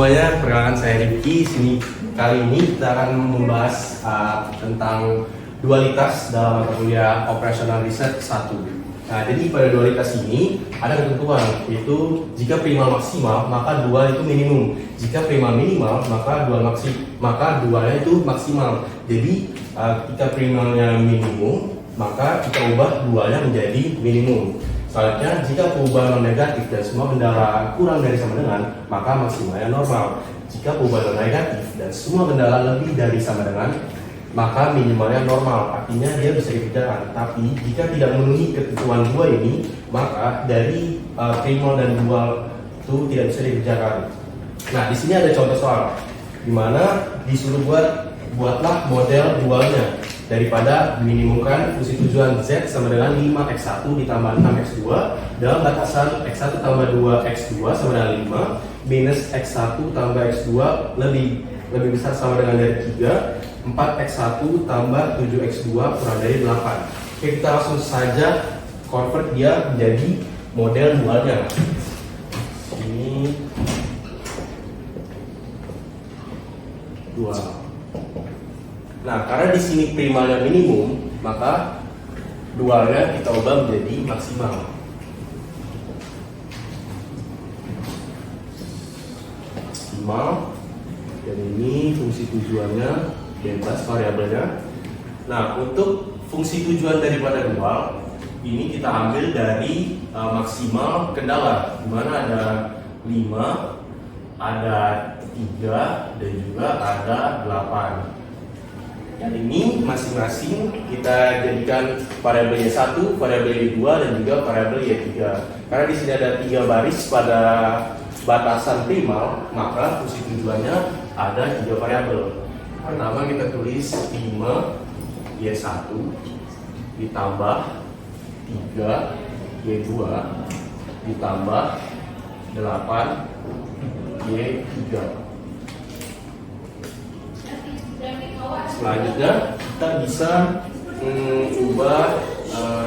semuanya, perkenalkan saya Rifki. Kali ini kita akan membahas tentang dualitas dalam mata kuliah Operational Research 1. Nah, jadi pada dualitas ini ada ketentuan, yaitu jika primal maksimal maka dual itu minimum. Jika primal minimal maka dualnya itu maksimal. Jadi ketika primalnya minimum maka kita ubah dualnya menjadi minimum. Selanjutnya, jika perubahan non negatif dan semua kendala kurang dari sama dengan, maka maksimalnya normal. Jika perubahan non negatif dan semua kendala lebih dari sama dengan, maka minimalnya normal. Artinya dia bisa dibicarakan. Tapi jika tidak memenuhi ketentuan dua ini, maka dari primal dan dual itu tidak bisa dibicarakan. Nah, di sini ada contoh soal, di mana disuruh buatlah model dualnya. Daripada minimumkan fungsi tujuan Z sama dengan 5x1 ditambah 6x2 dalam batasan x1 tambah 2x2 sama dengan 5 minus x1 tambah x2 lebih besar sama dengan dari 3 4x1 tambah 7x2 kurang dari 8. Oke, kita langsung saja convert dia menjadi model dualnya. Ini dual. Nah, karena di sini primalnya minimum, maka dualnya kita ubah menjadi maksimal. Maksimal, dan ini fungsi tujuannya bebas variabelnya. Nah, untuk fungsi tujuan daripada dual ini kita ambil dari maksimal kendala, di mana ada 5, ada 3, dan juga ada 8. Dan ini masing-masing kita jadikan variabel Y1, variabel Y2, dan juga variabel Y3. Karena di sini ada 3 baris pada batasan primal, maka fungsi tujuannya ada 3 variabel. Pertama kita tulis 5 Y1 ditambah 3 Y2 ditambah 8 Y3. Selanjutnya kita bisa ubah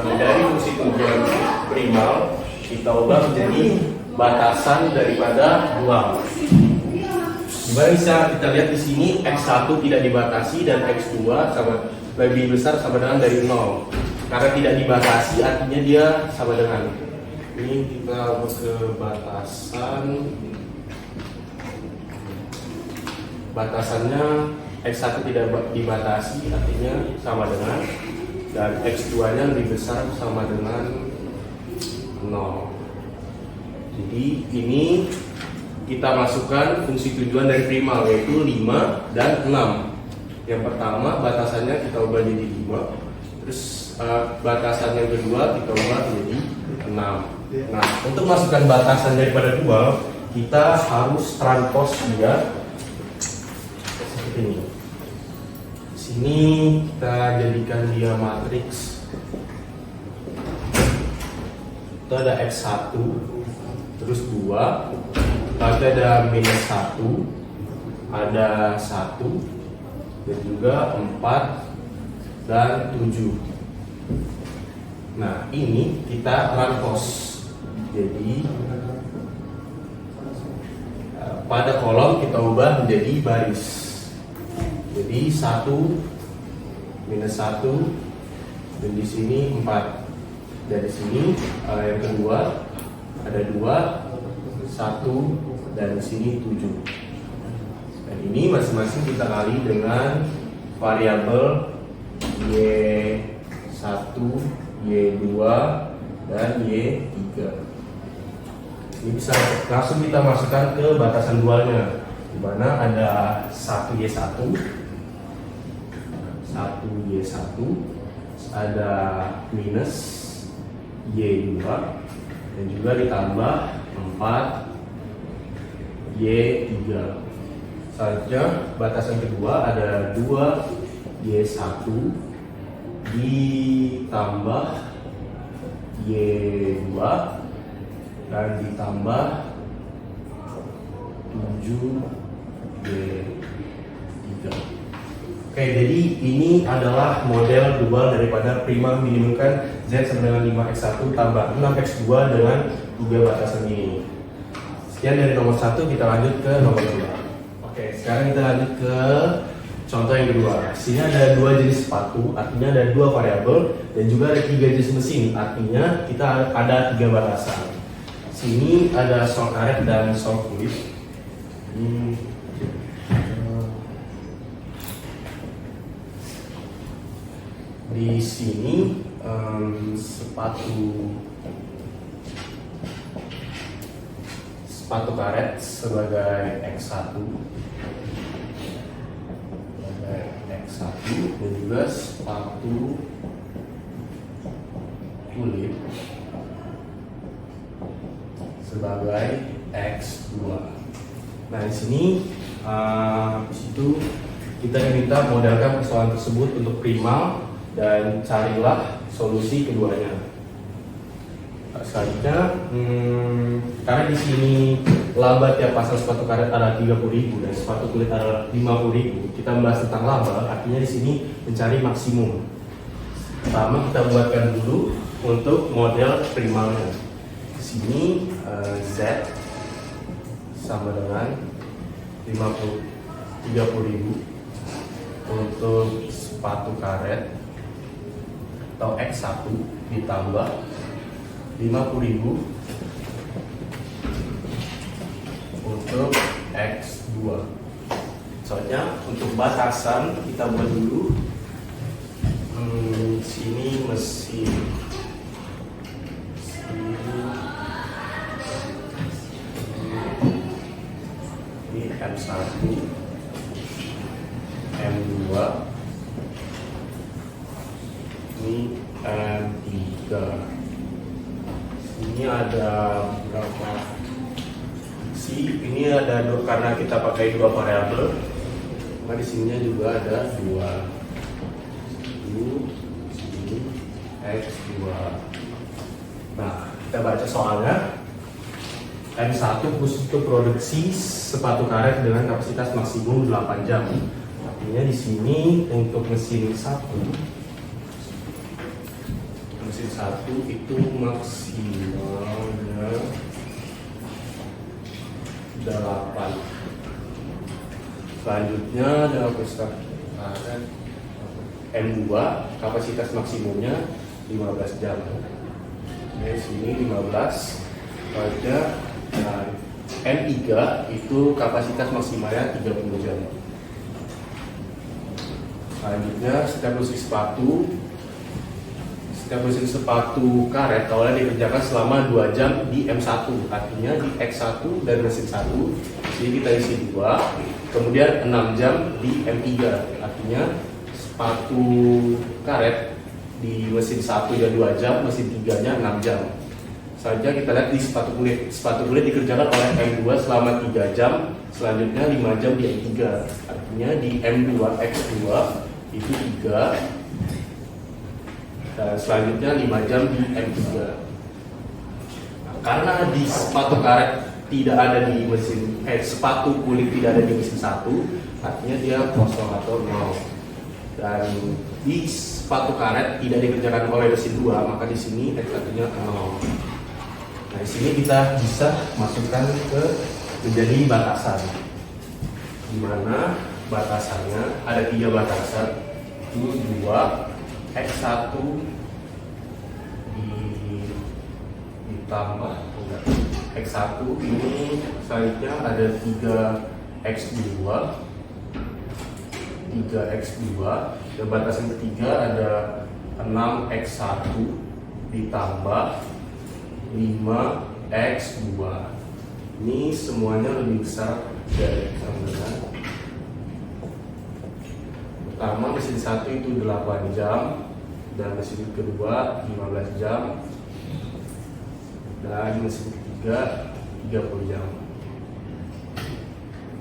dari fungsi tujuan primal, kita ubah menjadi batasan daripada dual. Dimana bisa kita lihat di sini x1 tidak dibatasi dan x2 sama lebih besar sama dengan dari 0. Karena tidak dibatasi artinya dia sama dengan. Ini kita ubah ke batasannya x1 tidak dibatasi artinya sama dengan, dan x2 nya lebih besar sama dengan 0. Jadi ini kita masukkan fungsi tujuan dari primal, yaitu 5 dan 6. Yang pertama batasannya kita ubah jadi 5, terus batasan yang kedua kita ubah jadi 6. Nah, untuk masukkan batasan daripada dual, kita harus transpose dia seperti ini. Di sini kita jadikan dia matriks. Itu ada x1, terus 2, lalu ada minus 1, ada 1, dan juga 4 dan 7. Nah, ini kita transpose. Jadi pada kolom kita ubah menjadi baris. Jadi 1 minus 1, dan di sini 4. Dari sini yang kedua ada 2, 1, dan di sini 7. Dan ini masing-masing kita kali dengan variabel Y1, Y2, dan Y3. Ini bisa langsung kita masukkan ke batasan dualnya, di mana ada 1Y1, 1Y1, ada minus Y2, dan juga ditambah 4Y3. Selanjutnya batasan kedua ada 2Y1 ditambah Y2 dan ditambah 7Y3. Oke, jadi ini adalah model dual daripada primal minimumkan Z sama dengan 5x1 tambah 6x2 dengan 3 batasan ini. Sekian dari nomor 1, kita lanjut ke nomor 2. Oke, sekarang kita lanjut ke contoh yang kedua. Sini ada 2 jenis sepatu, artinya ada 2 variabel, dan juga ada 3 jenis mesin, artinya kita ada 3 batasan. Sini ada sol karet dan sol kulit. Di sini sepatu karet sebagai X1 dan juga sepatu kulit sebagai X2. Nah, di sini kita diminta modelkan persoalan tersebut untuk primal dan carilah solusi keduanya. Selanjutnya, karena di sini laba tiap pasang sepatu karet adalah 30.000 dan sepatu kulit adalah 50.000, kita membahas tentang laba, artinya di sini mencari maksimum. Pertama kita buatkan dulu untuk model primalnya. Di sini Z sama dengan 30.000 untuk sepatu karet atau X1 ditambah 50.000 untuk X2. Soalnya untuk batasan kita buat dulu. Sini mesin ini M1, M2, ini M3. Ini ada berapa? Ini ada karena kita pakai 2 variabel, maka di sininya juga ada 2. Sini X2. Nah, kita baca soalnya. M1 khusus untuk produksi sepatu karet dengan kapasitas maksimum 8 jam. Artinya di sini untuk mesin 1 itu maksimalnya 8. Selanjutnya dalam kapasitas karet M2 kapasitas maksimumnya 15 jam. Di sini 15 pada M3 itu kapasitas maksimalnya 30 jam. Selanjutnya setiap mesin sepatu karet awalnya dikerjakan selama 2 jam di M1, artinya di X1 dan mesin 1 jadi kita isi 2, kemudian 6 jam di M3, artinya sepatu karet di mesin 1 ya 2 jam, mesin 3 nya 6 jam. Selanjutnya kita lihat di sepatu kulit dikerjakan oleh M2 selama 3 jam, selanjutnya 5 jam di M3, artinya di M2 X2 itu 3, dan selanjutnya 5 jam di M3. Nah, karena di sepatu karet tidak ada di mesin, sepatu kulit tidak ada di mesin 1, artinya dia kosong atau 0. Dan di sepatu karet tidak dikerjakan oleh mesin 2, maka di sini X1-nya 0. Nah, di sini kita bisa masukkan ke menjadi batasan. Di mana batasannya ada 3 batasan, itu 2 X1 ditambah X1 ini selanjutnya ada 3X2 dan batasan ketiga ada 6X1 ditambah 5X2. Ini semuanya lebih besar dari X1. Pertama mesin 1 itu 8 jam dan mesin kedua 15 jam dan mesin ketiga 30 jam.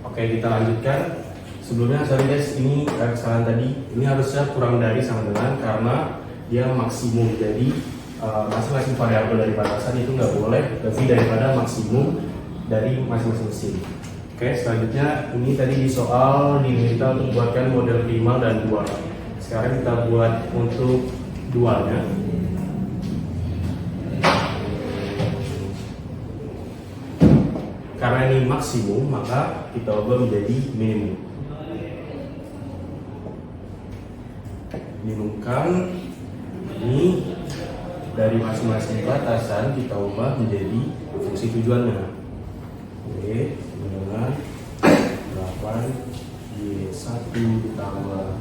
Oke, kita lanjutkan. Sebelumnya sorry guys, ini kesalahan tadi, ini harusnya kurang dari sama dengan karena dia maksimum, jadi masing-masing variabel dari batasan itu nggak boleh lebih daripada maksimum dari masing-masing mesin. Oke, selanjutnya ini tadi di soal diminta untuk buatkan model primal dan dual. Sekarang kita buat untuk dualnya. Karena karena ini maksimum, maka kita ubah menjadi minimum. Minimumkan ini dari masing-masing batasan kita ubah menjadi fungsi tujuannya. Oke, dengan 8 Y1 ditambah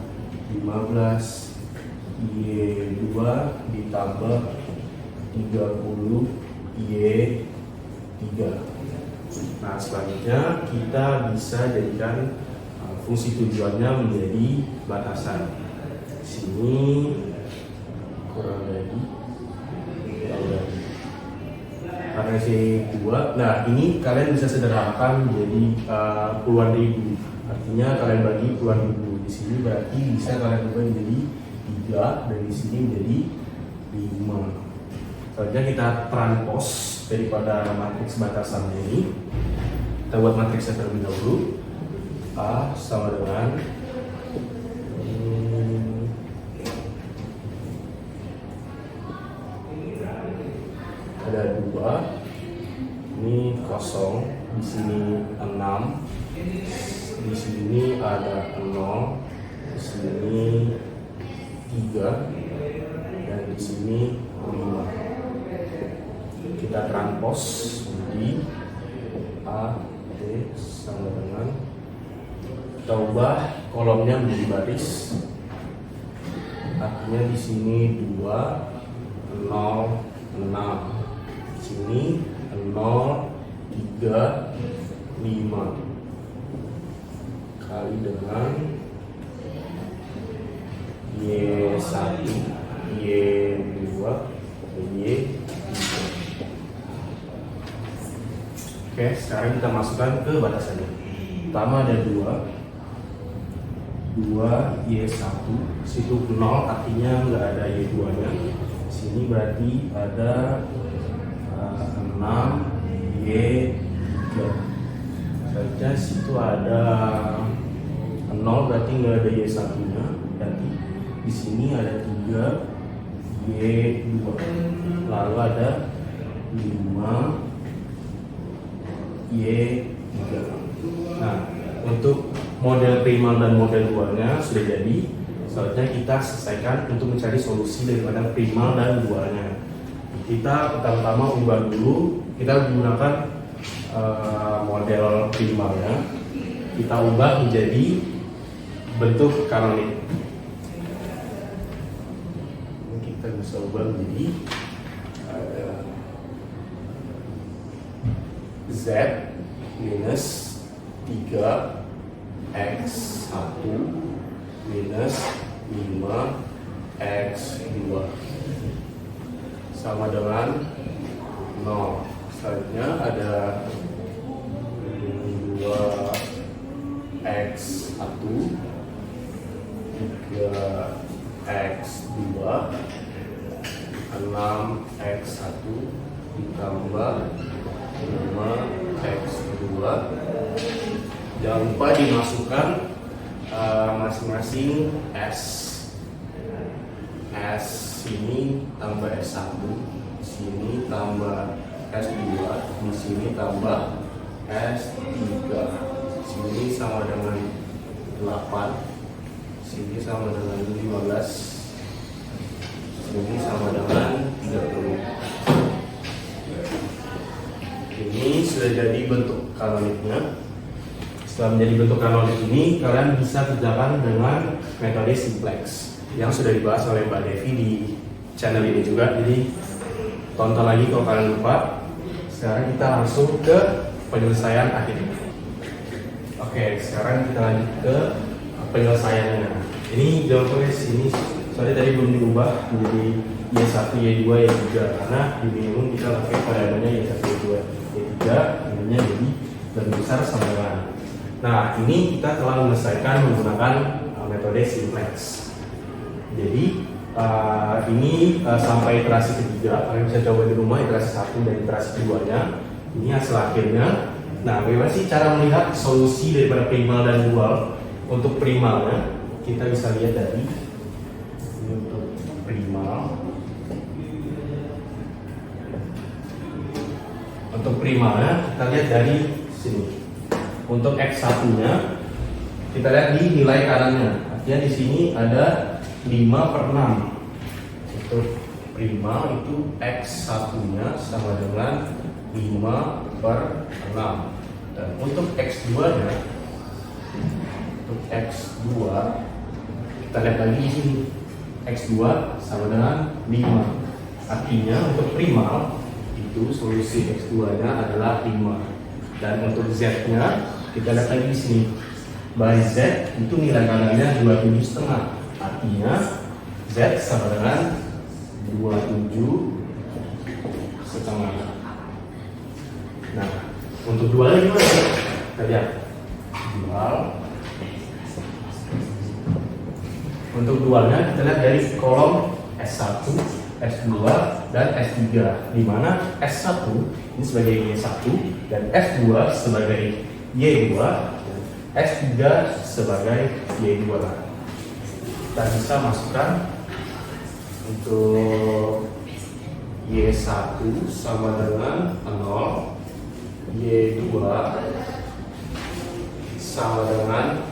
15 Y2 ditambah 30 Y3. Nah, selanjutnya kita bisa jadikan fungsi tujuannya menjadi batasan. Sini kurang lagi karena C2. Nah, ini kalian bisa sederhanakan menjadi puluhan ribu. Artinya kalian bagi puluhan ribu. Di sini berarti bisa kalian ubah menjadi 3 dan di sini menjadi 5. Selanjutnya kita transpos daripada matriks batasannya ini. Kita buat matriksnya terlebih dahulu. A sama dengan ada 2, ini kosong, di sini 6, di sini ada 0, di sini 3, dan di sini 5. Kita transpos di A, B sama dengan, kita ubah kolomnya menjadi baris. Artinya di sini 2, 0, 6. Sini 0, 3, 5 kali dengan Y1, Y2, Y3. Oke, sekarang kita masukkan ke batasannya. Pertama ada 2 Y1, situ 0 artinya nggak ada Y2 nya. Sini berarti ada 6 Y3. Selanjutnya situ ada 0 berarti nggak ada Y1 nya. Berarti di sini ada 3 Y2. Lalu ada 5 Y3. Nah, untuk model primal dan model dualnya sudah jadi. Selanjutnya kita selesaikan untuk mencari solusi daripada primal dan dualnya. Kita pertama ubah dulu, kita menggunakan model primalnya. Kita ubah menjadi bentuk kanonik. Ini kita bisa ubah menjadi Z minus 3x1 minus 5x2 sama dengan 0. Selanjutnya ada 2x1 3x2 6x1 ditambah 5x2. Jangan lupa dimasukkan masing-masing S. S sini tambah S1, sini tambah S2, di sini tambah S3. Sini sama dengan 8, sini sama dengan 15, sini sama dengan 30. Ini sudah jadi bentuk kanoniknya. Setelah menjadi bentuk kanonik ini, kalian bisa kerjakan dengan metode simplex yang sudah dibahas oleh Mbak Devi di channel ini juga. Jadi tonton lagi kalau kalian lupa. Sekarang kita langsung ke penyelesaian akhirnya. Oke, sekarang kita lanjut ke penyelesaiannya. Ini jawabannya sini. Soalnya tadi belum diubah menjadi Y1, Y2, Y3 karena di minimum kita pakai variabelnya Y1, Y2, Y3. Intinya jadi lebih besar sama dengan. Nah, ini kita telah menyelesaikan menggunakan metode simplex. Jadi ini sampai iterasi ketiga. Kalian bisa coba di rumah iterasi 1 dan iterasi keduanya. Ini hasil akhirnya. Nah, bagaimana sih cara melihat solusi daripada primal dan dual? Untuk primalnya kita bisa lihat dari ini untuk primal. Untuk primalnya kita lihat dari sini. Untuk X1-nya kita lihat di nilai kanannya. Artinya di sini ada 5/6. Untuk prima itu X1-nya sama dengan 5/6. Dan untuk X2-nya, kita lihat lagi di sini. X2 sama dengan 5. Artinya untuk primal itu solusi X2-nya adalah 5. Dan untuk Z-nya kita lihat lagi di sini. By Z itu nilai kanannya 27,5. Artinya Z sama dengan 27,5. Nah, untuk dualnya gimana? Kita lihat. Dual. Untuk dualnya kita lihat dari kolom S1, S2, dan S3, di mana S1 ini sebagai Y1 dan S2 sebagai Y2 dan S3 sebagai Y2. Kita bisa masukkan untuk Y1 sama dengan 0, Y2 sama dengan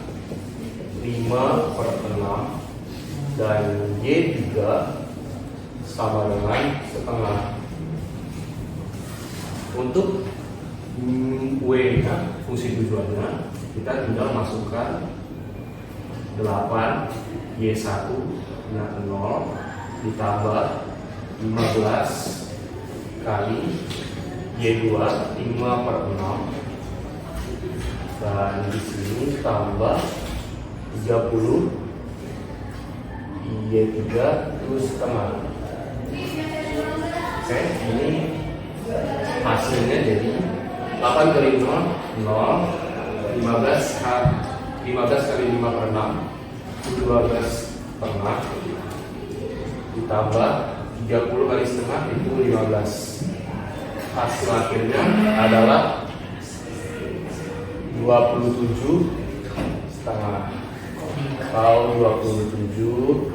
5/6, dan Y3 sama dengan setengah. Untuk W-nya, fungsi tujuannya, kita tinggal masukkan 8 Y1 dengan 0 ditambah 15 kali Y2 5/6, dan di sini tambah 30 Y3 itu setengah. Oke, ini hasilnya jadi 8 kali 0, 0, 15 kali 5/6 itu 12,5, ditambah 30 kali setengah itu 15. Hasil akhirnya adalah 27,5 atau 27,5.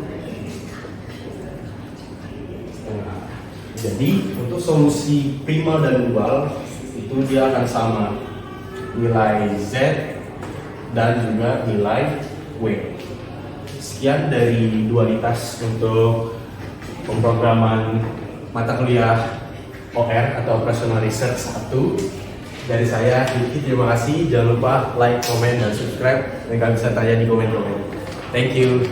Jadi untuk solusi primal dan dual itu dia akan sama, nilai Z dan juga nilai W. Sekian dari dualitas untuk pemrograman mata kuliah OR atau Operational Research 1 dari saya. Terima kasih. Jangan lupa like, comment, dan subscribe. Dan kalian bisa tanya di komen-komen. Thank you.